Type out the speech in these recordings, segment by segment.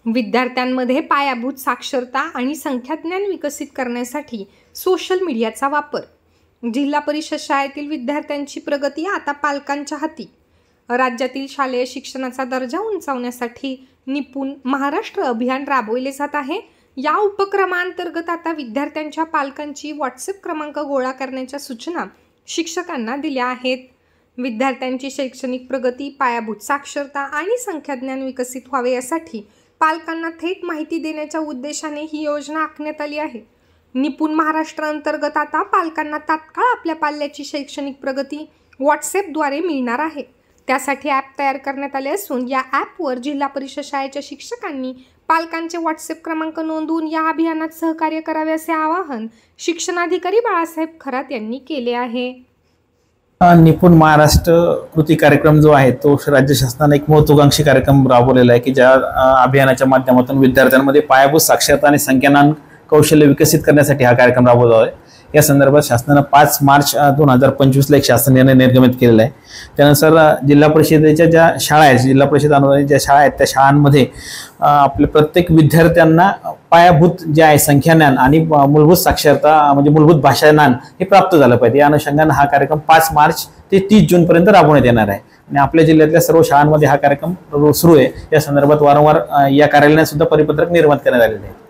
विद्यार्थ्यांमध्ये पायाभूत साक्षरता आणि संख्याज्ञान विकसित करण्यासाठी सोशल मीडियाचा वापर. जिल्हा परिषद शाळेतील विद्यार्थ्यांची प्रगती आता पालकांच्या हाती. राज्यातील शालेय शिक्षणाचा दर्जा उंचावण्यासाठी निपुण महाराष्ट्र अभियान राबवले जात आहे. या उपक्रमांतर्गत आता विद्यार्थ्यांच्या पालकांची व्हॉट्सअप क्रमांक गोळा करण्याच्या सूचना शिक्षकांना दिल्या आहेत. विद्यार्थ्यांची शैक्षणिक प्रगती, पायाभूत साक्षरता आणि संख्याज्ञान विकसित व्हावे यासाठी पालकांना थेट माहिती देण्याच्या उद्देशाने ही योजना आखण्यात आली आहे. निपुण महाराष्ट्र अंतर्गत आता पालकांना तात्काळ आपल्या पाल्याची शैक्षणिक प्रगती व्हॉट्सॲपद्वारे मिळणार आहे. त्यासाठी ॲप तयार करण्यात आले असून या ॲपवर जिल्हा परिषद शाळेच्या शिक्षकांनी पालकांचे व्हॉट्सॲप क्रमांक नोंदवून या अभियानात सहकार्य करावे असे आवाहन शिक्षणाधिकारी बाळासाहेब खरात यांनी केले आहे. निपुण महाराष्ट्र कृती कार्यक्रम जो आहे तो राज्य शासनाने एक महत्त्वाकांक्षी कार्यक्रम राबवलेला आहे की ज्या अभियानाच्या माध्यमातून विद्यार्थ्यांमध्ये पायाभूत साक्षरता आणि संख्याज्ञान कौशल्य विकसित करण्यासाठी हा कार्यक्रम राबवला आहे. या संदर्भात शासनाने 5 मार्च 2025ला एक शासन निर्णय निर्गमित केलेला आहे. त्यानुसार जिल्हा परिषदेच्या ज्या शाळा आहेत, जिल्हा परिषद अनुदानित ज्या शाळा आहेत, त्या शाळांमध्ये आपल्या प्रत्येक विद्यार्थ्यांना पायाभूत जे आहे संख्याज्ञान आणि मूलभूत साक्षरता म्हणजे मूलभूत भाषा ज्ञान हे प्राप्त झालं पाहिजे. या अनुषंगाने हा कार्यक्रम 5 मार्च ते 30 जूनपर्यंत राबवण्यात येणार आहे आणि आपल्या जिल्ह्यातल्या सर्व शाळांमध्ये हा कार्यक्रम सुरू आहे. या संदर्भात वारंवार या कार्यालयाने सुद्धा परिपत्रक निर्माण करण्यात आलेले आहे.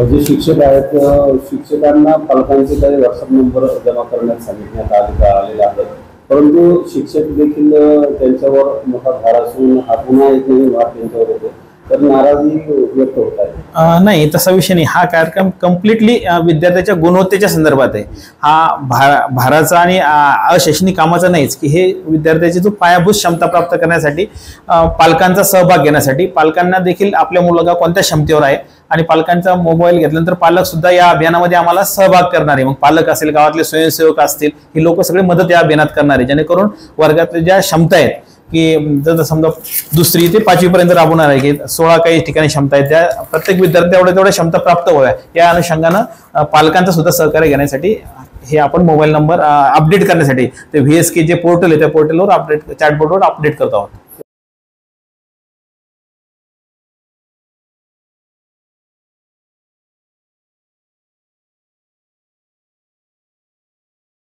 जे शिक्षक आहेत शिक्षकांना पालकांचे काही व्हॉट्सअप नंबर जमा करण्यात सांगितण्यात आलेले आहे, परंतु शिक्षक देखील त्यांच्यावर मोठा भार असून हा पुन्हा एक नवीन भार त्यांच्यावर येतो, तर नाराजी व्यक्त होत आहे. नाही, तसा विषय नाही. हा कार्यक्रम कम्प्लिटली विद्यार्थ्याच्या गुणवत्तेच्या संदर्भात आहे. हा भाराचा आणि अशैक्षणिक कामाचा नाहीच की हे विद्यार्थ्याची जो पायाभूत क्षमता प्राप्त करण्यासाठी पालकांचा सहभाग घेण्यासाठी पालकांना देखील आपल्या मुलगा कोणत्या क्षमतेवर आहे आणि पालकांचा मोबाईल घेतल्यानंतर पालक सुद्धा या अभियानामध्ये आम्हाला सहभाग करणार आहे. मग पालक असेल, गावातले स्वयंसेवक असतील, ही लोक सगळे मदत या अभियानात करणार आहे, जेणेकरून वर्गातल्या ज्या क्षमता आहेत की जर समजा 2री ते 5वी पर्यंत राबवणार आहे की 16 काही ठिकाणी क्षमता आहेत, त्या प्रत्येक विद्यार्थी तेवढ्या क्षमता प्राप्त व्हाव्या या अनुषंगानं पालकांचा सुद्धा सहकार्य घेण्यासाठी हे आपण मोबाईल नंबर अपडेट करण्यासाठी ते VSK जे पोर्टल आहे त्या पोर्टलवर अपडेट, चॅटबोर्डवर अपडेट करत आहोत.